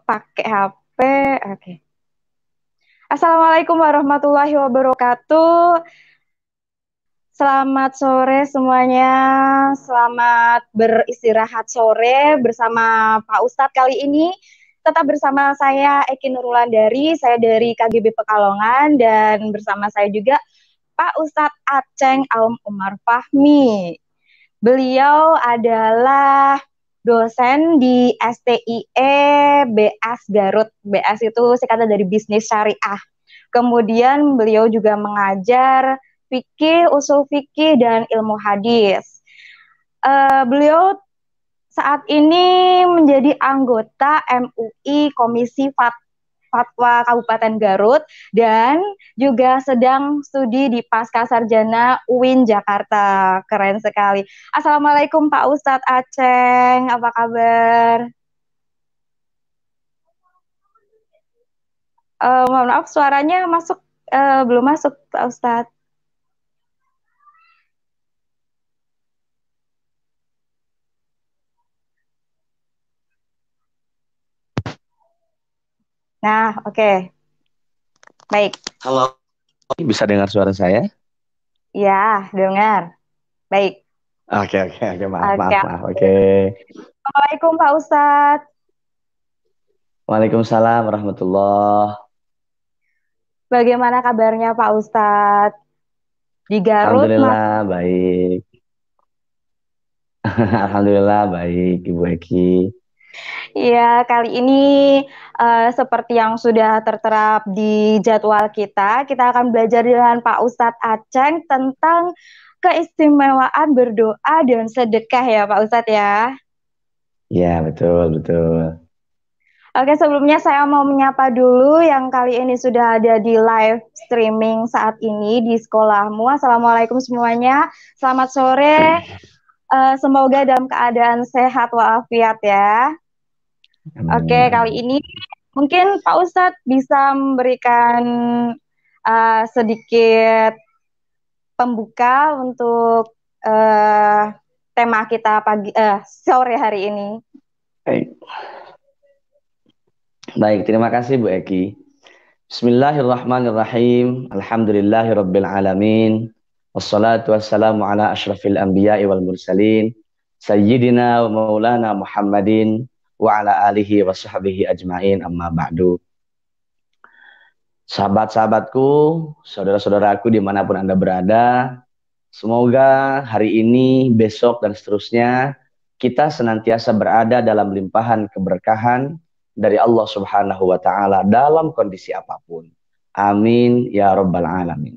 Pakai HP. Oke. Assalamualaikum warahmatullahi wabarakatuh. Selamat sore semuanya. Selamat beristirahat sore bersama Pak Ustadz kali ini. Tetap bersama saya Eki Nurlandari, saya dari KGB Pekalongan dan bersama saya juga Pak Ustadz Aceng Aum Umar Fahmi. Beliau adalah dosen di STIE BS Garut. BS itu singkatan dari Bisnis Syariah. Kemudian beliau juga mengajar fikih, usul fikih, dan ilmu hadis. Beliau saat ini menjadi anggota MUI Komisi Fatwa Kabupaten Garut dan juga sedang studi di Pasca Sarjana UIN Jakarta. Keren sekali. Assalamualaikum Pak Ustadz Aceng, apa kabar? Mohon maaf suaranya masuk belum masuk Pak Ustadz. Nah, oke. Baik. Halo, bisa dengar suara saya? Ya, dengar. Baik. Oke, Oke. maaf. Oke. Assalamualaikum Pak Ustadz. Waalaikumsalam warahmatullah. Bagaimana kabarnya Pak Ustadz? Di Garut, Mas. Alhamdulillah baik. Alhamdulillah baik, Ibu Eki. Iya, kali ini seperti yang sudah tertera di jadwal kita akan belajar dengan Pak Ustadz Aceng tentang keistimewaan berdoa dan sedekah ya Pak Ustadz ya. Ya, betul. Oke, sebelumnya saya mau menyapa dulu yang kali ini sudah ada di live streaming saat ini di sekolahmu. Assalamualaikum semuanya, selamat sore. Semoga dalam keadaan sehat walafiat ya. Oke, kali Amin. ini mungkin Pak Ustadz bisa memberikan sedikit pembuka untuk tema kita sore hari ini. Baik. Baik, terima kasih Bu Eki. Bismillahirrahmanirrahim. Alhamdulillahirabbil alamin. Wassalatu wassalamu ala asyrafil anbiya'i wal mursalin. Sayyidina wa maulana Muhammadin wa ala alihi wa sahbihi ajmain amma ba'du. Sahabat-sahabatku, saudara-saudaraku dimanapun Anda berada, semoga hari ini, besok, dan seterusnya kita senantiasa berada dalam limpahan keberkahan dari Allah Subhanahu wa Ta'ala dalam kondisi apapun. Amin ya Rabbal 'Alamin.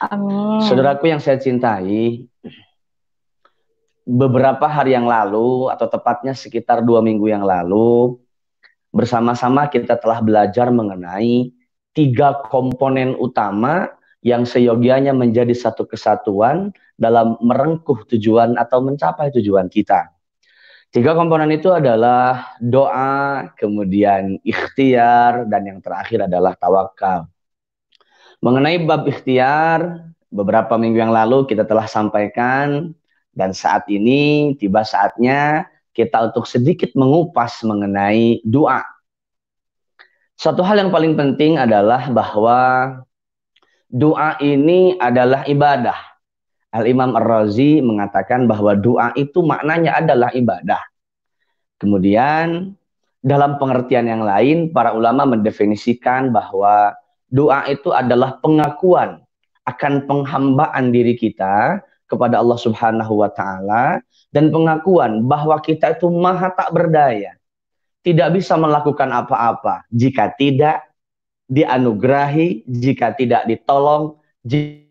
Amin. Saudaraku yang saya cintai, beberapa hari yang lalu, atau tepatnya sekitar 2 minggu yang lalu, bersama-sama kita telah belajar mengenai 3 komponen utama yang seyogianya menjadi satu kesatuan dalam merengkuh tujuan atau mencapai tujuan kita. 3 komponen itu adalah doa, kemudian ikhtiar, dan yang terakhir adalah tawakal. Mengenai bab ikhtiar, beberapa minggu yang lalu kita telah sampaikan, dan saat ini tiba saatnya kita untuk sedikit mengupas mengenai doa. Satu hal yang paling penting adalah bahwa doa ini adalah ibadah. Al-Imam Ar-Razi mengatakan bahwa doa itu maknanya adalah ibadah. Kemudian dalam pengertian yang lain, para ulama mendefinisikan bahwa doa itu adalah pengakuan akan penghambaan diri kita kepada Allah Subhanahu wa Ta'ala, dan pengakuan bahwa kita itu maha tak berdaya, tidak bisa melakukan apa-apa jika tidak dianugerahi, jika tidak ditolong, jika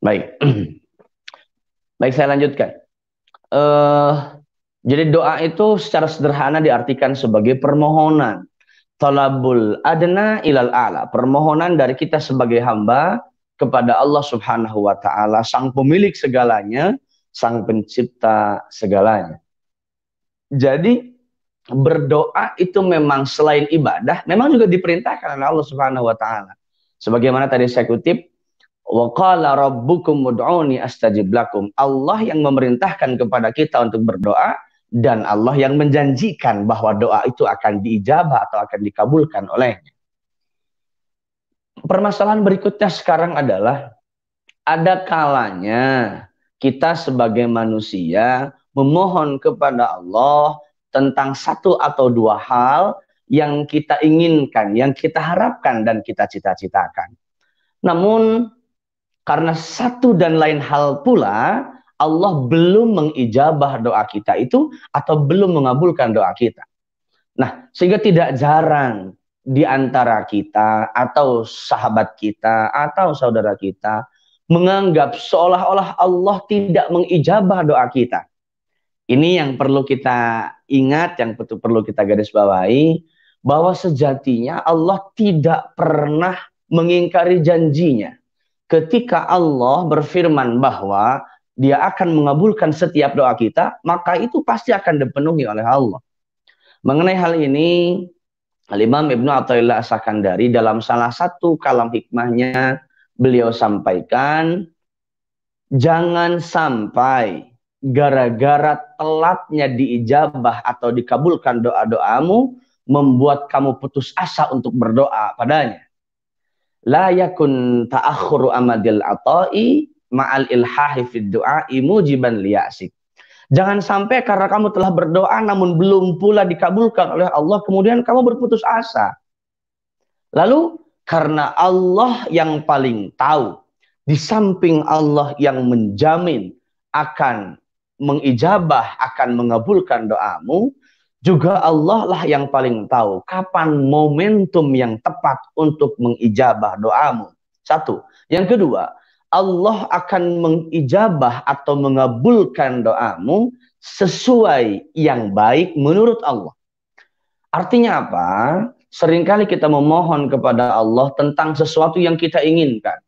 Baik. Baik, saya lanjutkan. Eh jadi doa itu secara sederhana diartikan sebagai permohonan. Talabul adna ilal a'la. Permohonan dari kita sebagai hamba kepada Allah Subhanahu wa taala, sang pemilik segalanya, sang pencipta segalanya. Jadi berdoa itu memang selain ibadah, memang juga diperintahkan oleh Allah Subhanahu wa taala. Sebagaimana tadi saya kutip, wa qala rabbukum ud'uni astajib lakum. Allah yang memerintahkan kepada kita untuk berdoa dan Allah yang menjanjikan bahwa doa itu akan diijabah atau akan dikabulkan olehnya. Permasalahan berikutnya sekarang adalah ada kalanya kita sebagai manusia memohon kepada Allah tentang satu atau dua hal yang kita inginkan, yang kita harapkan dan kita cita-citakan. Namun karena satu dan lain hal pula Allah belum mengijabah doa kita itu atau belum mengabulkan doa kita. Nah, sehingga tidak jarang di antara kita atau sahabat kita atau saudara kita menganggap seolah-olah Allah tidak mengijabah doa kita. Ini yang perlu kita ingat, yang perlu kita garis bawahi, bahwa sejatinya Allah tidak pernah mengingkari janjinya. Ketika Allah berfirman bahwa Dia akan mengabulkan setiap doa kita, maka itu pasti akan dipenuhi oleh Allah. Mengenai hal ini, Al-Imam Ibnu Athaillah As-Sakandari dalam salah satu kalam hikmahnya, beliau sampaikan, jangan sampai gara-gara telatnya diijabah atau dikabulkan doa-doamu, membuat kamu putus asa untuk berdoa padanya. La yakun ta'akhuru amadil ata'i ma'al ilhahi fid du'a'i mujiban liya'sik. Jangan sampai karena kamu telah berdoa namun belum pula dikabulkan oleh Allah, kemudian kamu berputus asa. Lalu karena Allah yang paling tahu, di samping Allah yang menjamin akan mengijabah, akan mengabulkan doamu, juga Allah lah yang paling tahu kapan momentum yang tepat untuk mengijabah doamu. Satu. Yang kedua, Allah akan mengijabah atau mengabulkan doamu sesuai yang baik menurut Allah. Artinya apa? Seringkali kita memohon kepada Allah tentang sesuatu yang kita inginkan.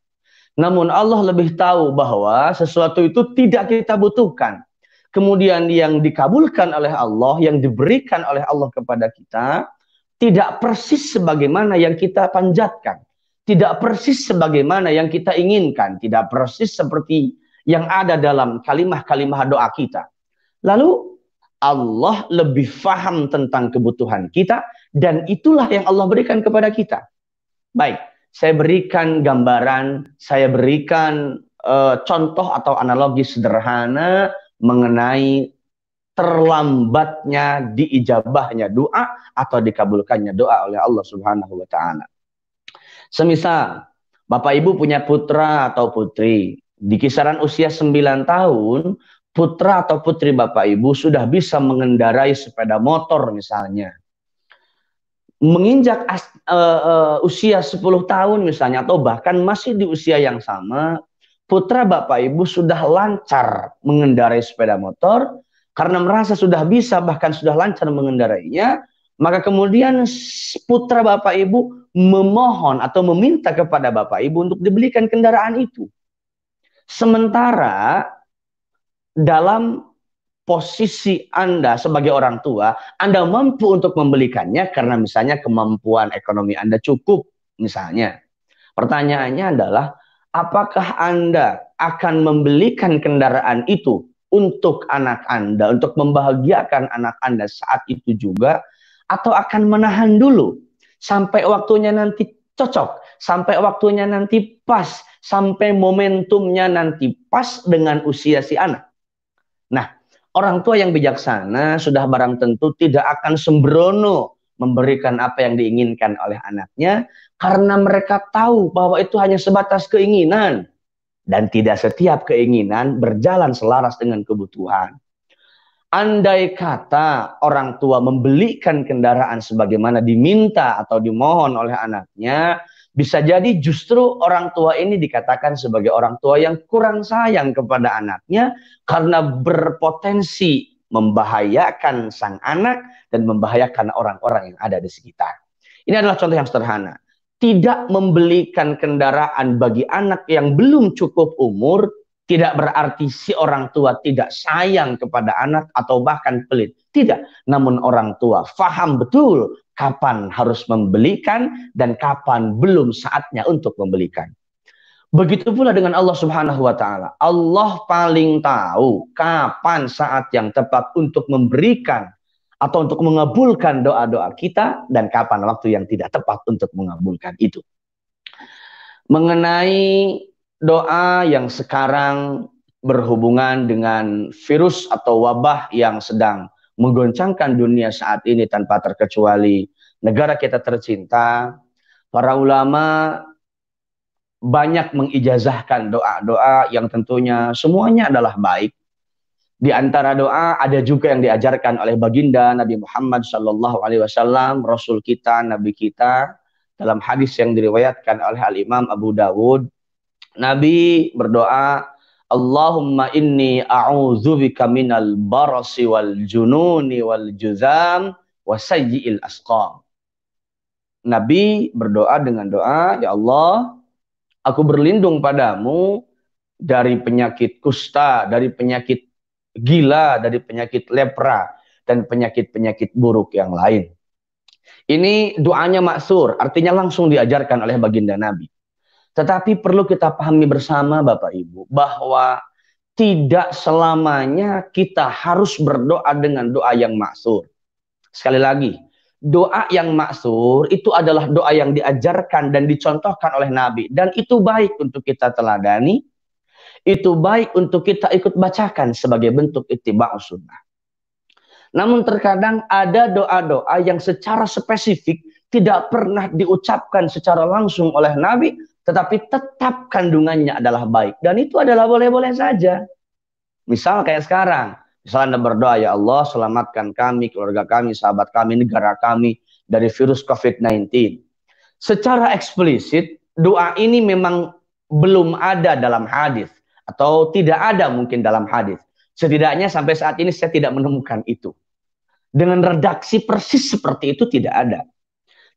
Namun Allah lebih tahu bahwa sesuatu itu tidak kita butuhkan. Kemudian yang dikabulkan oleh Allah, yang diberikan oleh Allah kepada kita, tidak persis sebagaimana yang kita panjatkan. Tidak persis sebagaimana yang kita inginkan. Tidak persis seperti yang ada dalam kalimah-kalimah doa kita. Lalu Allah lebih faham tentang kebutuhan kita, dan itulah yang Allah berikan kepada kita. Baik, saya berikan gambaran, saya berikan contoh atau analogi sederhana mengenai terlambatnya diijabahnya doa atau dikabulkannya doa oleh Allah Subhanahu wa taala. Semisal Bapak Ibu punya putra atau putri, di kisaran usia 9 tahun, putra atau putri Bapak Ibu sudah bisa mengendarai sepeda motor misalnya. Menginjak usia 10 tahun misalnya, atau bahkan masih di usia yang sama, putra Bapak Ibu sudah lancar mengendarai sepeda motor, karena merasa sudah bisa, bahkan sudah lancar mengendarainya, maka kemudian putra Bapak Ibu memohon atau meminta kepada Bapak Ibu untuk dibelikan kendaraan itu. Sementara dalam posisi Anda sebagai orang tua, Anda mampu untuk membelikannya karena misalnya kemampuan ekonomi Anda cukup misalnya. Pertanyaannya adalah, apakah Anda akan membelikan kendaraan itu untuk anak Anda, untuk membahagiakan anak Anda saat itu juga, atau akan menahan dulu sampai waktunya nanti cocok, sampai waktunya nanti pas, sampai momentumnya nanti pas dengan usia si anak. Nah, orang tua yang bijaksana sudah barang tentu tidak akan sembrono memberikan apa yang diinginkan oleh anaknya, karena mereka tahu bahwa itu hanya sebatas keinginan dan tidak setiap keinginan berjalan selaras dengan kebutuhan. Andai kata orang tua membelikan kendaraan sebagaimana diminta atau dimohon oleh anaknya, Bisa jadi justru orang tua ini dikatakan sebagai orang tua yang kurang sayang kepada anaknya karena berpotensi membahayakan sang anak dan membahayakan orang-orang yang ada di sekitar. Ini adalah contoh yang sederhana. Tidak membelikan kendaraan bagi anak yang belum cukup umur tidak berarti si orang tua tidak sayang kepada anak atau bahkan pelit. Tidak. Namun orang tua faham betul kapan harus membelikan dan kapan belum saatnya untuk membelikan. Begitu pula dengan Allah Subhanahu wa taala. Allah paling tahu kapan saat yang tepat untuk memberikan atau untuk mengabulkan doa-doa kita dan kapan waktu yang tidak tepat untuk mengabulkan itu. Mengenai doa yang sekarang berhubungan dengan virus atau wabah yang sedang menggoncangkan dunia saat ini tanpa terkecuali negara kita tercinta, para ulama banyak mengijazahkan doa-doa yang tentunya semuanya adalah baik. Di antara doa ada juga yang diajarkan oleh baginda Nabi Muhammad SAW, Rasul kita, Nabi kita, dalam hadis yang diriwayatkan oleh Al-Imam Abu Dawud. Nabi berdoa, Allahumma inni a'udzubika minal barasi wal jununi wal juzam wa sayyi'il asqam. Nabi berdoa dengan doa, ya Allah, aku berlindung padamu dari penyakit kusta, dari penyakit gila, dari penyakit lepra, dan penyakit-penyakit buruk yang lain. Ini doanya maksur, artinya langsung diajarkan oleh baginda Nabi. Tetapi perlu kita pahami bersama Bapak Ibu, bahwa tidak selamanya kita harus berdoa dengan doa yang maksur. Sekali lagi, doa yang maksur itu adalah doa yang diajarkan dan dicontohkan oleh Nabi. Dan itu baik untuk kita teladani, itu baik untuk kita ikut bacakan sebagai bentuk ittiba'us sunnah. Namun terkadang ada doa-doa yang secara spesifik tidak pernah diucapkan secara langsung oleh Nabi, tetapi tetap kandungannya adalah baik. Dan itu adalah boleh-boleh saja. Misal kayak sekarang, misalnya Anda berdoa, ya Allah selamatkan kami, keluarga kami, sahabat kami, negara kami dari virus COVID-19. Secara eksplisit, doa ini memang belum ada dalam hadis. Atau tidak ada mungkin dalam hadis. Setidaknya sampai saat ini saya tidak menemukan itu. Dengan redaksi persis seperti itu tidak ada.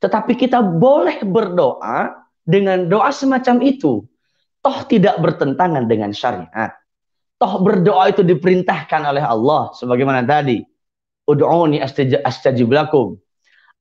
Tetapi kita boleh berdoa dengan doa semacam itu. Toh tidak bertentangan dengan syariat. Toh berdoa itu diperintahkan oleh Allah. Sebagaimana tadi. Ud'uni astajib lakum.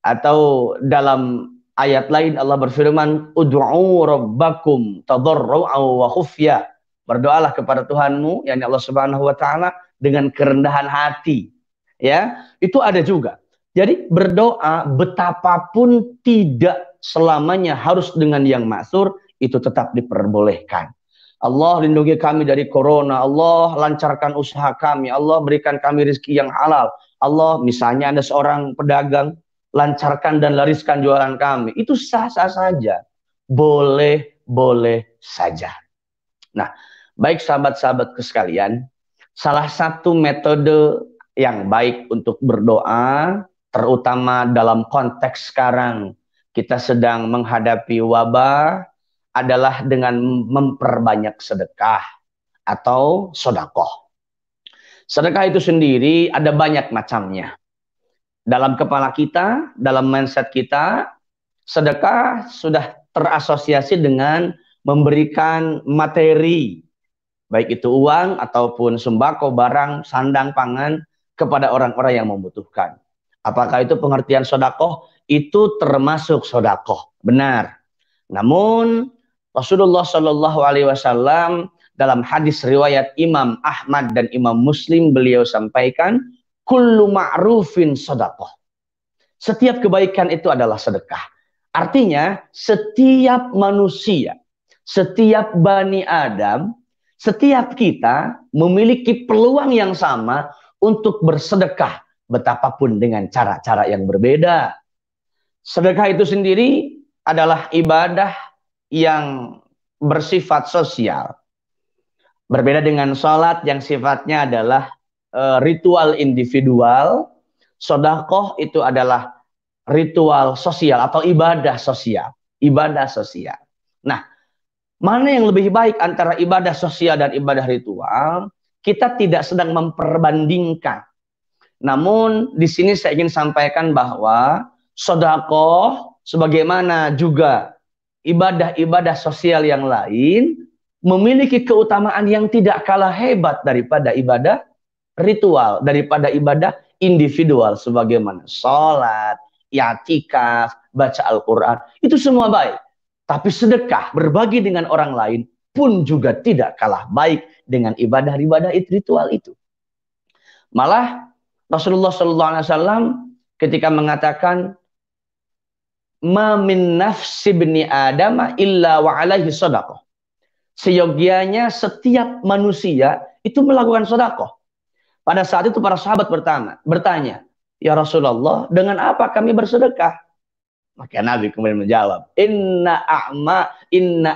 Atau dalam ayat lain Allah berfirman. Ud'u rabbakum tadarru'an wa khufya. Berdoalah kepada Tuhanmu, yakni Allah Subhanahu wa taala, dengan kerendahan hati. Ya, itu ada juga. Jadi berdoa betapapun tidak selamanya harus dengan yang maksur, itu tetap diperbolehkan. Allah lindungi kami dari corona, Allah lancarkan usaha kami, Allah berikan kami rezeki yang halal. Allah, misalnya ada seorang pedagang, lancarkan dan lariskan jualan kami. Itu sah-sah saja. Boleh-boleh saja. Nah, baik sahabat-sahabatku sekalian, salah satu metode yang baik untuk berdoa, terutama dalam konteks sekarang kita sedang menghadapi wabah, adalah dengan memperbanyak sedekah atau sodakoh. Sedekah itu sendiri ada banyak macamnya. Dalam kepala kita, dalam mindset kita, sedekah sudah terasosiasi dengan memberikan materi, baik itu uang ataupun sembako, barang, sandang, pangan kepada orang-orang yang membutuhkan. Apakah itu pengertian sodakoh? Itu termasuk sodakoh, benar. Namun Rasulullah Shallallahu Alaihi Wasallam dalam hadis riwayat Imam Ahmad dan Imam Muslim, beliau sampaikan, kullu ma'rufin sodakoh. Setiap kebaikan itu adalah sedekah. Artinya setiap manusia, setiap Bani Adam, setiap kita memiliki peluang yang sama untuk bersedekah, betapapun dengan cara-cara yang berbeda. Sedekah itu sendiri adalah ibadah yang bersifat sosial. Berbeda dengan sholat yang sifatnya adalah ritual individual, sedekah itu adalah ritual sosial atau ibadah sosial. ibadah sosial. Nah, mana yang lebih baik antara ibadah sosial dan ibadah ritual? Kita tidak sedang memperbandingkan. Namun di sini saya ingin sampaikan bahwa sedekah sebagaimana juga ibadah-ibadah sosial yang lain memiliki keutamaan yang tidak kalah hebat daripada ibadah ritual, daripada ibadah individual sebagaimana sholat, i'tikaf, baca Al-Quran. Itu semua baik. Tapi sedekah, berbagi dengan orang lain pun juga tidak kalah baik dengan ibadah-ibadah ritual itu. Malah Rasulullah SAW ketika mengatakan ma min nafsi bni Adam illa wa alaihi sadaqah. Seyogianya setiap manusia itu melakukan sedekah. Pada saat itu para sahabat bertanya, "Ya Rasulullah, dengan apa kami bersedekah?" Maka Nabi kemudian menjawab, inna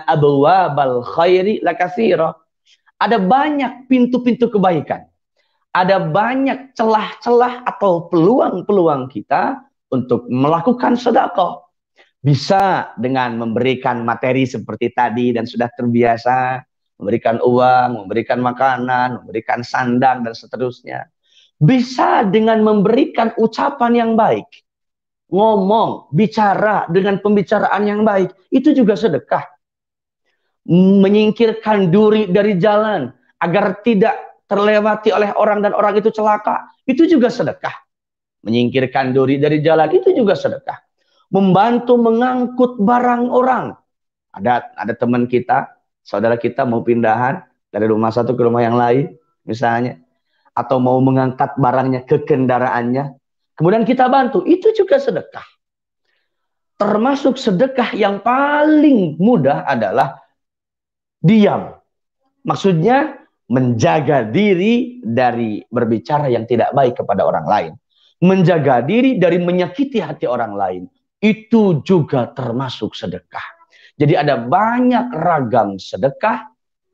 abwabal khairi lakatsira." Ada banyak pintu-pintu kebaikan. Ada banyak celah-celah atau peluang-peluang kita untuk melakukan sedekah. Bisa dengan memberikan materi seperti tadi dan sudah terbiasa, memberikan uang, memberikan makanan, memberikan sandang dan seterusnya. Bisa dengan memberikan ucapan yang baik. Ngomong, bicara dengan pembicaraan yang baik, itu juga sedekah. Menyingkirkan duri dari jalan agar tidak terlewati oleh orang dan orang itu celaka, itu juga sedekah. Menyingkirkan duri dari jalan, itu juga sedekah. Membantu mengangkut barang orang. Ada teman kita, saudara kita mau pindahan dari rumah satu ke rumah yang lain, misalnya. Atau mau mengangkat barangnya ke kendaraannya. Kemudian kita bantu, itu juga sedekah. Termasuk sedekah yang paling mudah adalah diam. Maksudnya menjaga diri dari berbicara yang tidak baik kepada orang lain. Menjaga diri dari menyakiti hati orang lain. Itu juga termasuk sedekah. Jadi ada banyak ragam sedekah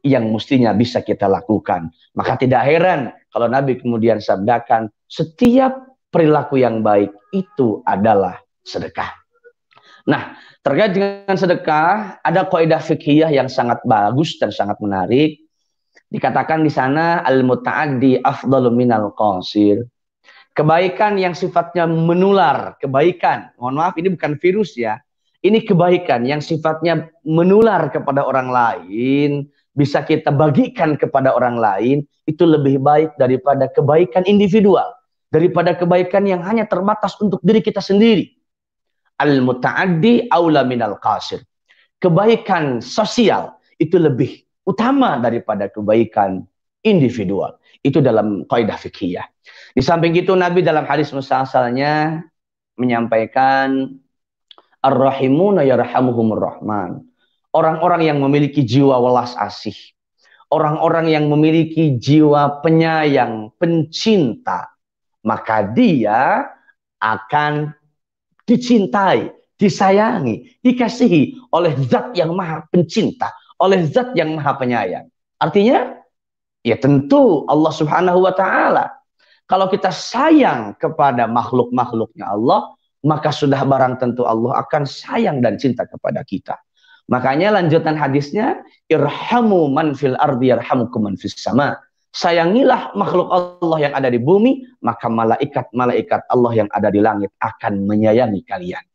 yang mestinya bisa kita lakukan. Maka tidak heran kalau Nabi kemudian sabdakan, setiap perilaku yang baik itu adalah sedekah. Nah, terkait dengan sedekah, ada kaidah fikih yang sangat bagus dan sangat menarik. Dikatakan di sana al-muta'addi afdalu minal qasir. Kebaikan yang sifatnya menular, kebaikan. Mohon maaf, ini bukan virus ya. Ini kebaikan yang sifatnya menular kepada orang lain, bisa kita bagikan kepada orang lain, itu lebih baik daripada kebaikan individual, daripada kebaikan yang hanya terbatas untuk diri kita sendiri. Al-muta'addi aula minal qasir. Kebaikan sosial itu lebih utama daripada kebaikan individual. Itu dalam kaidah fikih. Di samping itu Nabi dalam hadis musalsalnya menyampaikan ar-rahimuna yarhamuhumur rahman. Orang-orang yang memiliki jiwa welas asih, orang-orang yang memiliki jiwa penyayang, pencinta, maka dia akan dicintai, disayangi, dikasihi oleh zat yang maha pencinta, oleh zat yang maha penyayang. Artinya, ya tentu Allah Subhanahu wa ta'ala. Kalau kita sayang kepada makhluk-makhluknya Allah, maka sudah barang tentu Allah akan sayang dan cinta kepada kita. Makanya lanjutan hadisnya, irhamu man fil ardi yarhamukum man fis sama. Sayangilah makhluk Allah yang ada di bumi, maka malaikat-malaikat Allah yang ada di langit akan menyayangi kalian.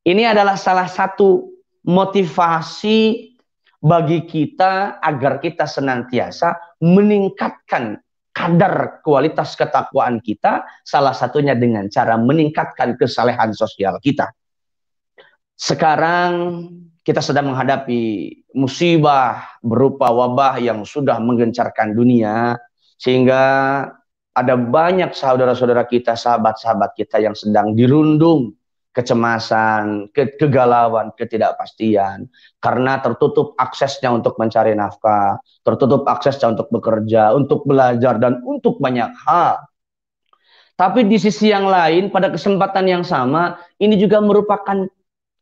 Ini adalah salah satu motivasi bagi kita agar kita senantiasa meningkatkan kadar kualitas ketakwaan kita, salah satunya dengan cara meningkatkan kesalehan sosial kita. Sekarang kita sedang menghadapi musibah berupa wabah yang sudah menggencarkan dunia, sehingga ada banyak saudara-saudara kita, sahabat-sahabat kita yang sedang dirundung kecemasan, kegalauan, ketidakpastian, karena tertutup aksesnya untuk mencari nafkah, tertutup aksesnya untuk bekerja, untuk belajar, dan untuk banyak hal. Tapi di sisi yang lain, pada kesempatan yang sama, ini juga merupakan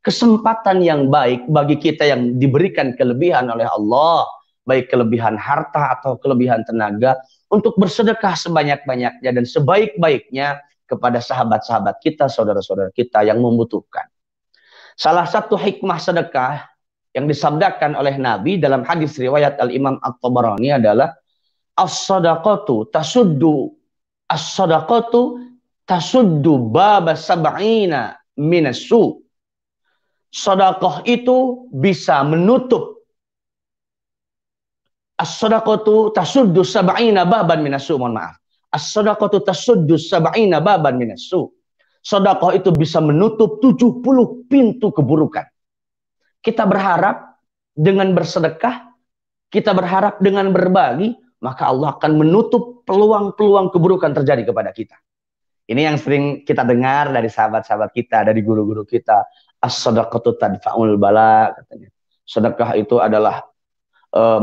kesempatan yang baik bagi kita yang diberikan kelebihan oleh Allah, baik kelebihan harta atau kelebihan tenaga, untuk bersedekah sebanyak-banyaknya dan sebaik-baiknya kepada sahabat-sahabat kita, saudara-saudara kita yang membutuhkan. Salah satu hikmah sedekah yang disabdakan oleh Nabi dalam hadis riwayat Al-Imam At-Tabarani adalah as-sadaqatu tasuddu as-sadaqatu tasuddu baba sab'ina minasu. Sedekah itu bisa menutup as-sadaqatu tasuddu sab'ina baban minasu. Mohon maaf. As-sadaqatu tasuddu sab'ina baban minasu. Sedekah itu bisa menutup 70 pintu keburukan. Kita berharap dengan bersedekah, kita berharap dengan berbagi, maka Allah akan menutup peluang-peluang keburukan terjadi kepada kita. Ini yang sering kita dengar dari sahabat-sahabat kita, dari guru-guru kita. As-sadaqatu tadfa'ul bala, katanya. Sedekah itu adalah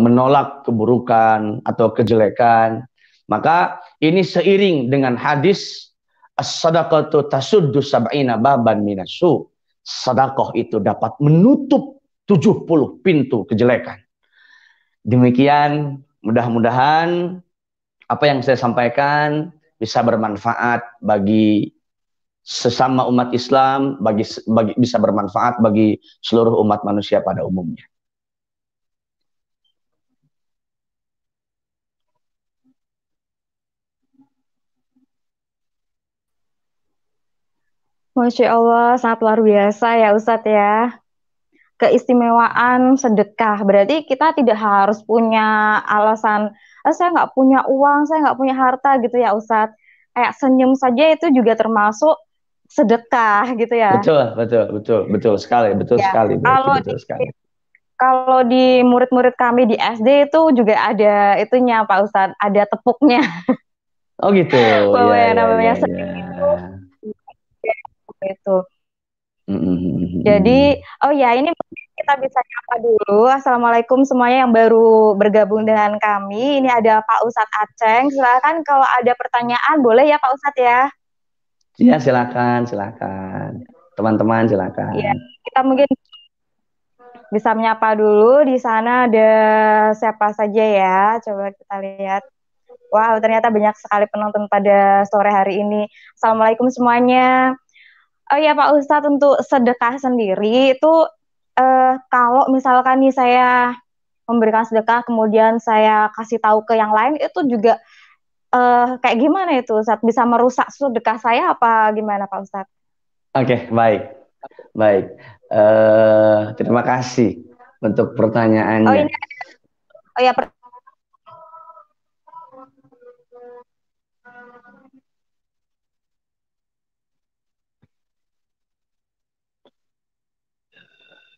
menolak keburukan atau kejelekan. Maka ini seiring dengan hadis as-sadaqatu tasuddu sab'ina baban minasu. Sedekah itu dapat menutup 70 pintu kejelekan. Demikian, mudah-mudahan apa yang saya sampaikan bisa bermanfaat bagi sesama umat Islam, bisa bermanfaat bagi seluruh umat manusia pada umumnya. Masya Allah, sangat luar biasa ya Ustadz ya. Keistimewaan sedekah, berarti kita tidak harus punya alasan, saya nggak punya uang, saya nggak punya harta gitu ya Ustadz. Kayak senyum saja itu juga termasuk sedekah gitu ya. Betul sekali, betul Ya, sekali, betul sekali. Kalau di murid-murid kami di SD itu juga ada itunya Pak Ustadz, ada tepuknya. Oh gitu, Bahwa yang ya. namanya sedekah itu. Jadi, oh ya ini kita bisa nyapa dulu. Assalamualaikum semuanya yang baru bergabung dengan kami. Ini ada Pak Ustadz Aceng. Silakan kalau ada pertanyaan boleh ya Pak Ustadz ya. Iya silakan. Teman-teman silakan. Iya, kita mungkin bisa menyapa dulu. Di sana ada siapa saja ya? Coba kita lihat. Wow, ternyata banyak sekali penonton pada sore hari ini. Assalamualaikum semuanya. Oh ya Pak Ustadz, untuk sedekah sendiri itu kalau misalkan nih saya memberikan sedekah kemudian saya kasih tahu ke yang lain itu juga kayak gimana itu Ustadz? Bisa merusak sedekah saya apa gimana Pak Ustadz? Oke, baik. Terima kasih untuk pertanyaannya. Oh ya,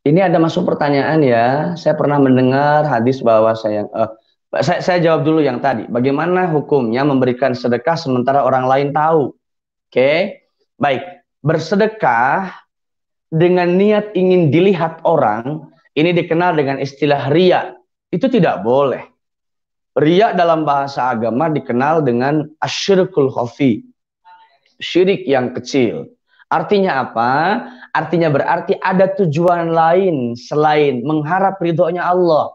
Ini ada masuk pertanyaan ya. Saya pernah mendengar hadis bahwa saya jawab dulu yang tadi. Bagaimana hukumnya memberikan sedekah sementara orang lain tahu? Oke, baik. Bersedekah dengan niat ingin dilihat orang, ini dikenal dengan istilah riya. Itu tidak boleh. Riya dalam bahasa agama dikenal dengan asyirkul khafi. Syirik yang kecil. Artinya apa? Artinya berarti ada tujuan lain selain mengharap ridhonya Allah.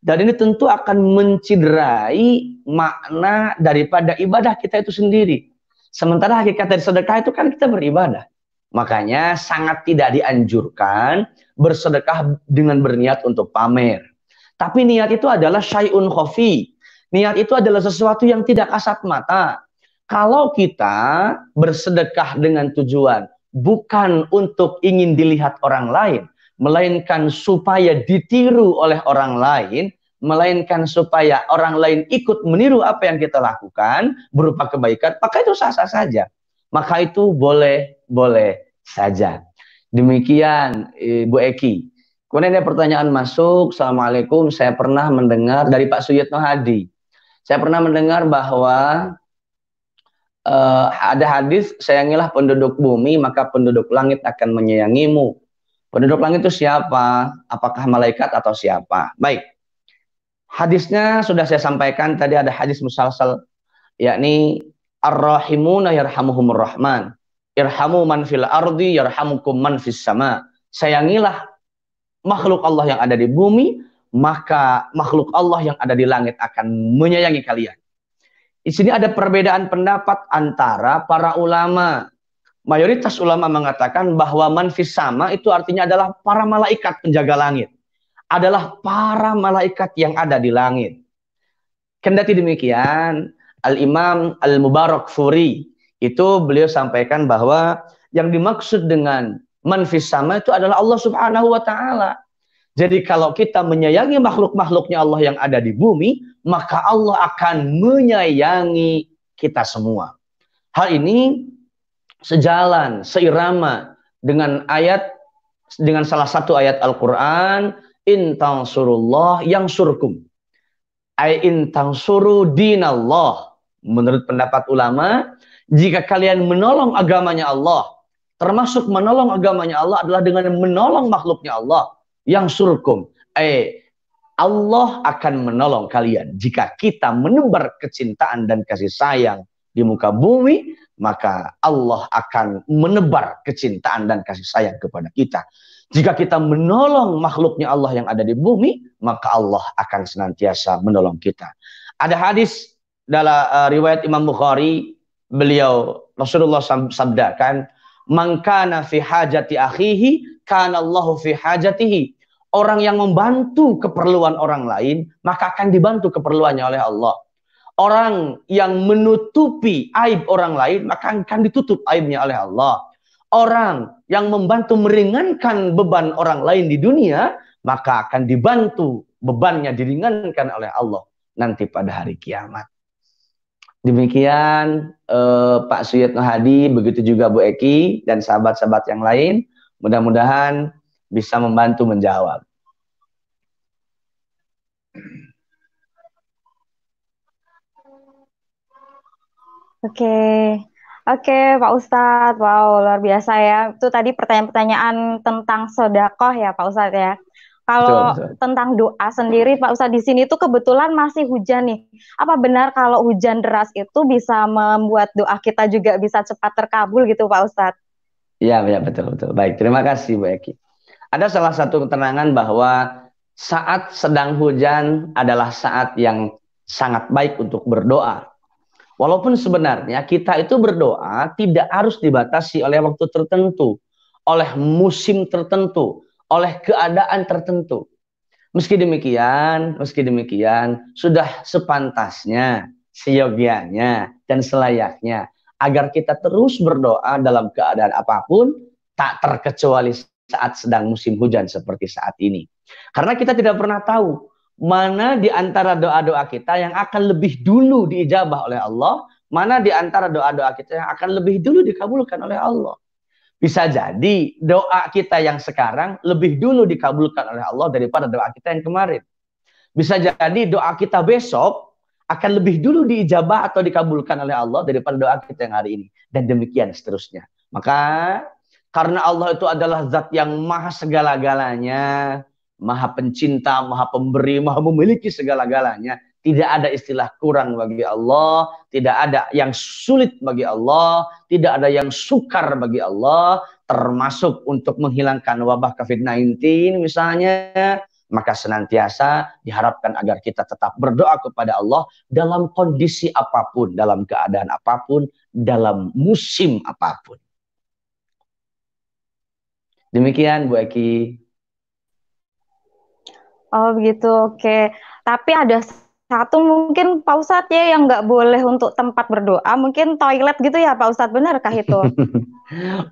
Dan ini tentu akan menciderai makna daripada ibadah kita itu sendiri. Sementara hakikat dari sedekah itu kan kita beribadah. Makanya sangat tidak dianjurkan bersedekah dengan berniat untuk pamer. Tapi niat itu adalah syai'un khafi. Niat itu adalah sesuatu yang tidak kasat mata. Kalau kita bersedekah dengan tujuan bukan untuk ingin dilihat orang lain, melainkan supaya ditiru oleh orang lain, melainkan supaya orang lain ikut meniru apa yang kita lakukan berupa kebaikan, maka itu sah-sah saja. Maka itu boleh saja. Demikian Bu Eki. Kemudian ada pertanyaan masuk. Assalamualaikum. Saya pernah mendengar dari Pak Suyitno Hadi. Saya pernah mendengar bahwa ada hadis, sayangilah penduduk bumi maka penduduk langit akan menyayangimu. Penduduk langit itu siapa? Apakah malaikat atau siapa? Baik. Hadisnya sudah saya sampaikan tadi, ada hadis musalsal, yakni ar-rahimuna yarhamuhumur rahman. Irhamu man fil ardi yarhamukum man fis sama. Sayangilah makhluk Allah yang ada di bumi, maka makhluk Allah yang ada di langit akan menyayangi kalian. Di sini ada perbedaan pendapat antara para ulama. mayoritas ulama mengatakan bahwa manfis sama itu artinya adalah para malaikat penjaga langit. Adalah para malaikat yang ada di langit. Kendati demikian, Al-Imam Al-Mubarakfuri itu beliau sampaikan bahwa yang dimaksud dengan manfis sama itu adalah Allah Subhanahu wa taala. Jadi kalau kita menyayangi makhluk-makhluknya Allah yang ada di bumi, maka Allah akan menyayangi kita semua. Hal ini sejalan, seirama dengan salah satu ayat Al-Quran, in tansurullah yang surkum. In tansuru dinallah. Menurut pendapat ulama, jika kalian menolong agamanya Allah, termasuk menolong agamanya Allah adalah dengan menolong makhluknya Allah yang surkum. Allah akan menolong kalian. Jika kita menebar kecintaan dan kasih sayang di muka bumi, maka Allah akan menebar kecintaan dan kasih sayang kepada kita. Jika kita menolong makhluknya Allah yang ada di bumi, maka Allah akan senantiasa menolong kita. Ada hadis dalam riwayat Imam Bukhari, Rasulullah sabdakan, "Man kana fi hajati akhihi, kana Allahu fi hajatihi." Orang yang membantu keperluan orang lain, maka akan dibantu keperluannya oleh Allah. Orang yang menutupi aib orang lain, maka akan ditutup aibnya oleh Allah. Orang yang membantu meringankan beban orang lain di dunia, maka akan dibantu bebannya diringankan oleh Allah nanti pada hari kiamat. Demikian Pak Suyitno Hadi, begitu juga Bu Eki dan sahabat-sahabat yang lain. Mudah-mudahan bisa membantu menjawab. Oke, Pak Ustadz. Wow, luar biasa ya. Itu tadi pertanyaan-pertanyaan tentang sedekah ya, Pak Ustadz ya. Kalau Betul. Tentang doa sendiri, Pak Ustadz, di sini tuh kebetulan masih hujan nih. Apa benar kalau hujan deras itu bisa membuat doa kita juga bisa cepat terkabul gitu, Pak Ustadz? Iya, ya, betul. Baik, terima kasih Bu Eki. Ada salah satu keterangan bahwa saat sedang hujan adalah saat yang sangat baik untuk berdoa. Walaupun sebenarnya kita itu berdoa tidak harus dibatasi oleh waktu tertentu, oleh musim tertentu, oleh keadaan tertentu. Meski demikian, sudah sepantasnya, seyogianya, dan selayaknya agar kita terus berdoa dalam keadaan apapun, tak terkecuali saat sedang musim hujan seperti saat ini. Karena kita tidak pernah tahu mana di antara doa-doa kita yang akan lebih dulu diijabah oleh Allah, mana di antara doa-doa kita yang akan lebih dulu dikabulkan oleh Allah. Bisa jadi doa kita yang sekarang lebih dulu dikabulkan oleh Allah daripada doa kita yang kemarin. Bisa jadi doa kita besok akan lebih dulu diijabah atau dikabulkan oleh Allah daripada doa kita yang hari ini. Dan demikian seterusnya. Maka karena Allah itu adalah zat yang maha segala-galanya, maha pencinta, maha pemberi, maha memiliki segala-galanya. Tidak ada istilah kurang bagi Allah, tidak ada yang sulit bagi Allah, tidak ada yang sukar bagi Allah, termasuk untuk menghilangkan wabah COVID-19 misalnya. Maka senantiasa diharapkan agar kita tetap berdoa kepada Allah dalam kondisi apapun, dalam keadaan apapun, dalam musim apapun. Demikian Bu Eki. Oh begitu, oke. Tapi ada satu mungkin Pak Ustadz ya yang nggak boleh untuk tempat berdoa, mungkin toilet gitu ya Pak Ustadz, benarkah itu?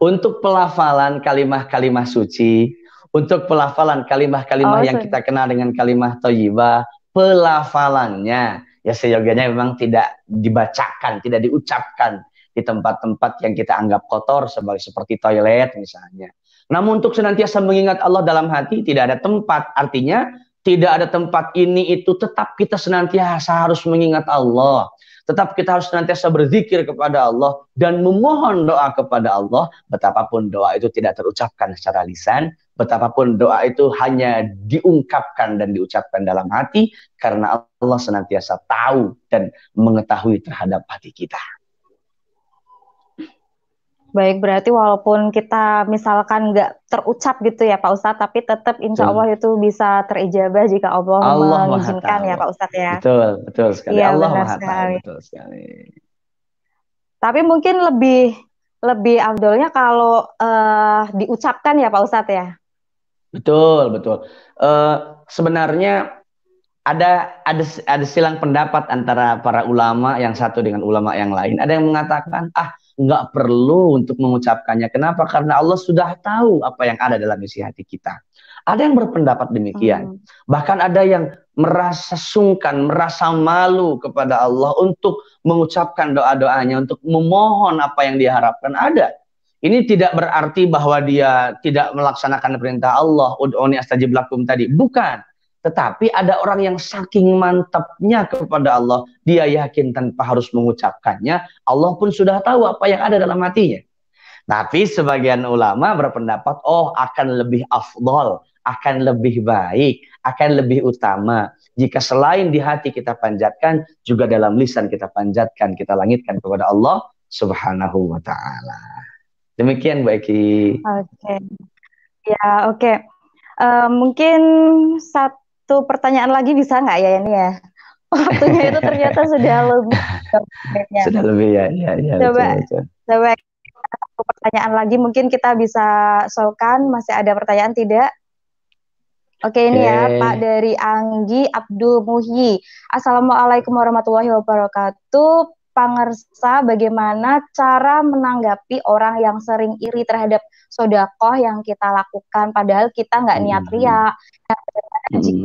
Untuk pelafalan kalimah-kalimah suci, untuk pelafalan kalimah-kalimah yang kita kenal dengan kalimah thayyibah, pelafalannya ya seyogianya memang tidak dibacakan, tidak diucapkan di tempat-tempat yang kita anggap kotor seperti toilet misalnya. Namun untuk senantiasa mengingat Allah dalam hati tidak ada tempat, artinya tidak ada tempat ini itu tetap kita senantiasa harus mengingat Allah. Tetap kita harus senantiasa berzikir kepada Allah dan memohon doa kepada Allah. Betapapun doa itu tidak terucapkan secara lisan, betapapun doa itu hanya diungkapkan dan diucapkan dalam hati, karena Allah senantiasa tahu dan mengetahui terhadap hati kita. Baik, berarti walaupun kita misalkan nggak terucap gitu ya Pak Ustadz, tapi tetap insya Allah itu bisa terijabah jika Allah mengizinkan ya Pak Ustadz ya. Betul sekali. Iya, Allah benar Maha sekali. Tahu, betul sekali. Tapi mungkin lebih lebih afdolnya kalau diucapkan ya Pak Ustadz ya. Betul, betul. Sebenarnya ada silang pendapat antara para ulama yang satu dengan ulama yang lain. Ada yang mengatakan, nggak perlu untuk mengucapkannya. Kenapa? Karena Allah sudah tahu apa yang ada dalam isi hati kita. Ada yang berpendapat demikian. Bahkan ada yang merasa sungkan, merasa malu kepada Allah untuk mengucapkan doa-doanya, untuk memohon apa yang dia harapkan. Ada. Ini tidak berarti bahwa dia tidak melaksanakan perintah Allah, ud'uni astajib lakum tadi. Bukan. Tetapi ada orang yang saking mantapnya kepada Allah, dia yakin tanpa harus mengucapkannya, Allah pun sudah tahu apa yang ada dalam hatinya. Tapi sebagian ulama berpendapat, akan lebih afdol, akan lebih baik, akan lebih utama jika selain di hati kita panjatkan, juga dalam lisan kita panjatkan, kita langitkan kepada Allah Subhanahu wa ta'ala. Demikian Mbak Eki. Oke. Ya, oke. Mungkin satu pertanyaan lagi bisa nggak ya ini ya? Waktunya itu ternyata sudah lebih. Sudah lebih ya. Coba, betul. coba satu pertanyaan lagi mungkin kita bisa solkan. Masih ada pertanyaan tidak? Oke, ini ya Pak dari Anggi Abdul Muhyi. Assalamualaikum warahmatullahi wabarakatuh. Pangersa, bagaimana cara menanggapi orang yang sering iri terhadap sodakoh yang kita lakukan, padahal kita nggak niat ria.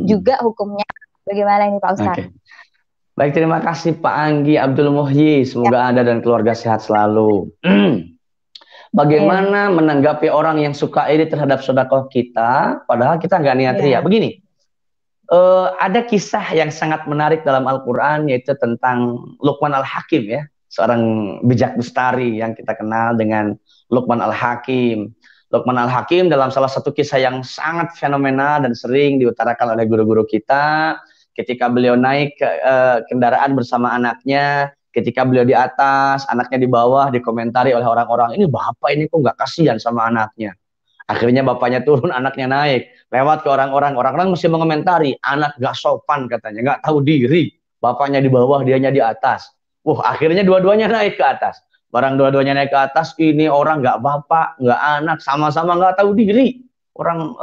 Juga hukumnya bagaimana ini Pak Ustadz? Okay. Baik, terima kasih Pak Anggi Abdul Muhyi. Semoga Anda dan keluarga sehat selalu. Bagaimana menanggapi orang yang suka iri terhadap sodakoh kita, padahal kita nggak niat ria? Begini. Ada kisah yang sangat menarik dalam Al-Quran, yaitu tentang Luqman Al-Hakim ya, seorang bijak bestari yang kita kenal dengan Luqman Al-Hakim. Luqman Al-Hakim dalam salah satu kisah yang sangat fenomenal dan sering diutarakan oleh guru-guru kita, ketika beliau naik ke kendaraan bersama anaknya, ketika beliau di atas, anaknya di bawah, dikomentari oleh orang-orang, ini bapak ini kok nggak kasihan sama anaknya. Akhirnya bapaknya turun, anaknya naik. Lewat ke orang-orang. Orang-orang masih mengomentari. Anak gak sopan katanya. Gak tahu diri. Bapaknya di bawah, dianya di atas. Akhirnya dua-duanya naik ke atas. Barang dua-duanya naik ke atas, ini orang gak bapak, gak anak. Sama-sama gak tahu diri. Orang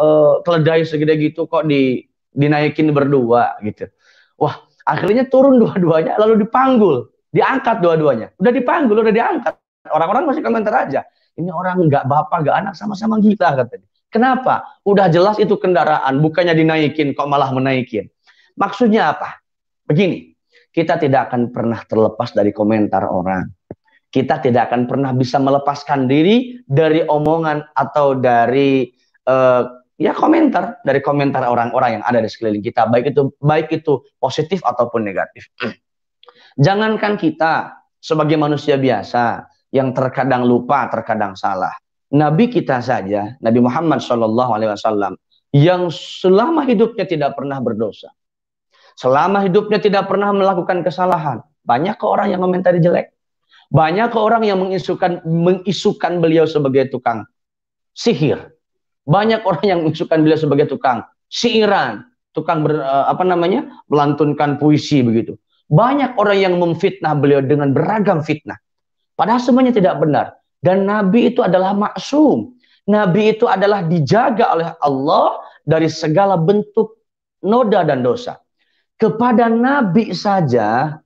keledai segede gitu kok dinaikin berdua gitu. Akhirnya turun dua-duanya lalu dipanggul. Diangkat dua-duanya. Udah dipanggul, udah diangkat. Orang-orang masih komentar aja. Ini orang nggak bapak, nggak anak, sama-sama gila katanya. Kenapa? Udah jelas itu kendaraan, bukannya dinaikin, kok malah menaikin. Maksudnya apa? Begini, kita tidak akan pernah terlepas dari komentar orang. Kita tidak akan pernah bisa melepaskan diri dari omongan atau dari komentar, dari komentar orang-orang yang ada di sekeliling kita, baik itu positif ataupun negatif. Jangankan kita sebagai manusia biasa yang terkadang lupa, terkadang salah. Nabi kita saja, Nabi Muhammad SAW, yang selama hidupnya tidak pernah berdosa, selama hidupnya tidak pernah melakukan kesalahan, banyak ke orang yang komentari jelek, banyak ke orang yang mengisukan beliau sebagai tukang sihir, banyak orang yang mengisukan beliau sebagai tukang siiran, tukang melantunkan puisi begitu. Banyak orang yang memfitnah beliau dengan beragam fitnah. Padahal semuanya tidak benar. Dan Nabi itu adalah maksum. Nabi itu adalah dijaga oleh Allah dari segala bentuk noda dan dosa. Kepada Nabi saja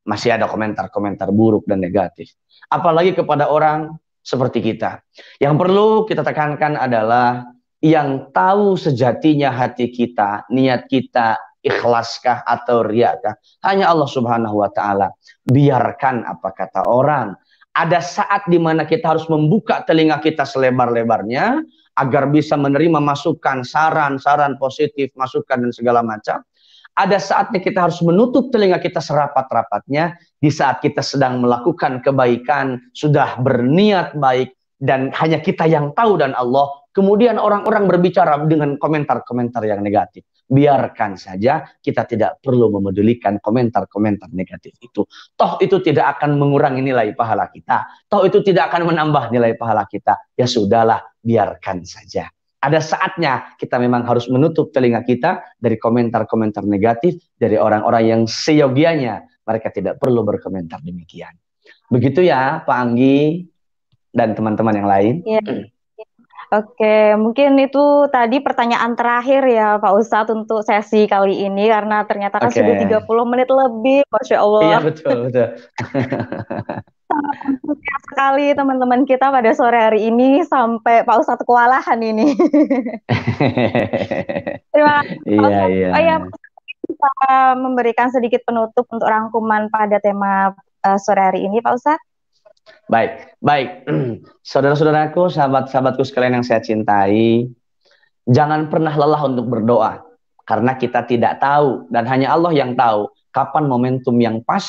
masih ada komentar-komentar buruk dan negatif. Apalagi kepada orang seperti kita. Yang perlu kita tekankan adalah yang tahu sejatinya hati kita, niat kita, ikhlaskah atau riyakah, hanya Allah Subhanahu wa ta'ala. Biarkan apa kata orang. Ada saat di mana kita harus membuka telinga kita selebar-lebarnya agar bisa menerima masukan, saran-saran positif, masukan dan segala macam. Ada saatnya kita harus menutup telinga kita serapat-rapatnya di saat kita sedang melakukan kebaikan, sudah berniat baik, dan hanya kita yang tahu dan Allah. Kemudian orang-orang berbicara dengan komentar-komentar yang negatif. Biarkan saja, kita tidak perlu memedulikan komentar-komentar negatif itu. Toh itu tidak akan mengurangi nilai pahala kita. Toh itu tidak akan menambah nilai pahala kita. Ya sudahlah, biarkan saja. Ada saatnya kita memang harus menutup telinga kita dari komentar-komentar negatif dari orang-orang yang seyogianya mereka tidak perlu berkomentar demikian. Begitu ya Pak Anggi. dan teman-teman yang lain. Iya. Oke, mungkin itu tadi pertanyaan terakhir ya Pak Ustadz untuk sesi kali ini karena ternyata kan Oke. sudah 30 menit lebih, Masya Iya, Allah. betul, betul. Sangat antusias sekali teman-teman kita pada sore hari ini sampai Pak Ustadz kewalahan ini. Terima kasih Pak Iya, Ustadz. iya. Oh ya, Pak Ustadz bisa memberikan sedikit penutup untuk rangkuman pada tema sore hari ini, Pak Ustadz. Baik, baik. Saudara-saudaraku, sahabat-sahabatku sekalian yang saya cintai, jangan pernah lelah untuk berdoa. Karena kita tidak tahu, dan hanya Allah yang tahu, kapan momentum yang pas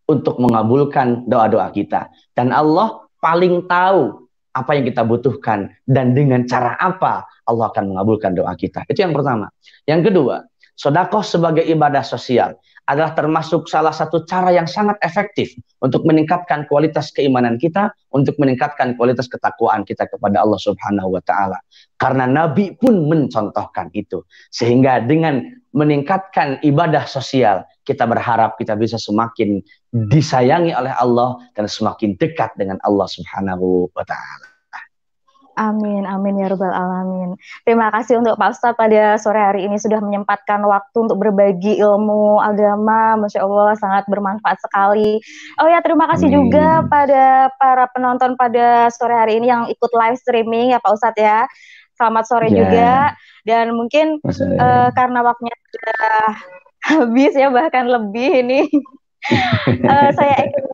untuk mengabulkan doa-doa kita. Dan Allah paling tahu apa yang kita butuhkan, dan dengan cara apa Allah akan mengabulkan doa kita. Itu yang pertama. Yang kedua, sedekah sebagai ibadah sosial adalah termasuk salah satu cara yang sangat efektif untuk meningkatkan kualitas keimanan kita, untuk meningkatkan kualitas ketakwaan kita kepada Allah Subhanahu wa taala. Karena Nabi pun mencontohkan itu. Sehingga dengan meningkatkan ibadah sosial, kita berharap kita bisa semakin disayangi oleh Allah dan semakin dekat dengan Allah Subhanahu wa taala. Amin, amin ya Rabbal Alamin. Terima kasih untuk Pak Ustadz pada sore hari ini sudah menyempatkan waktu untuk berbagi ilmu agama. Masya Allah, sangat bermanfaat sekali. Oh ya, terima kasih juga Amin. pada para penonton pada sore hari ini yang ikut live streaming ya Pak Ustadz ya. Selamat sore juga. Ya, Dan mungkin maksudnya. karena waktunya sudah habis ya, bahkan lebih ini. Saya ingin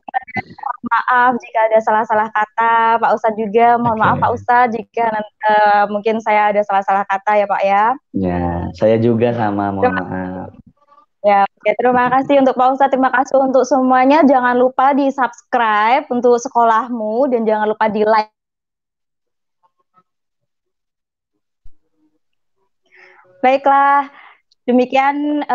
mohon maaf jika ada salah-salah kata, Pak Ustadz juga mohon maaf Pak Oke. Ustadz jika mungkin saya ada salah-salah kata ya Pak ya. Ya, saya juga sama, mohon Terima, maaf. ya, oke, terima kasih untuk Pak Ustadz, terima kasih untuk semuanya. Jangan lupa di subscribe untuk sekolahmu dan jangan lupa di like. Baiklah, demikian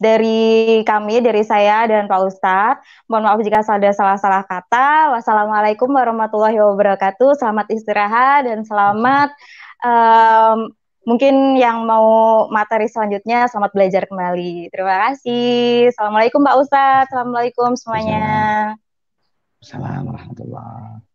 dari kami, dari saya dan Pak Ustadz. Mohon maaf jika ada salah-salah kata. Wassalamualaikum warahmatullahi wabarakatuh. Selamat istirahat dan selamat mungkin yang mau materi selanjutnya selamat belajar kembali. Terima kasih. Assalamualaikum Pak Ustadz. Assalamualaikum semuanya. Assalamualaikum warahmatullahi wabarakatuh.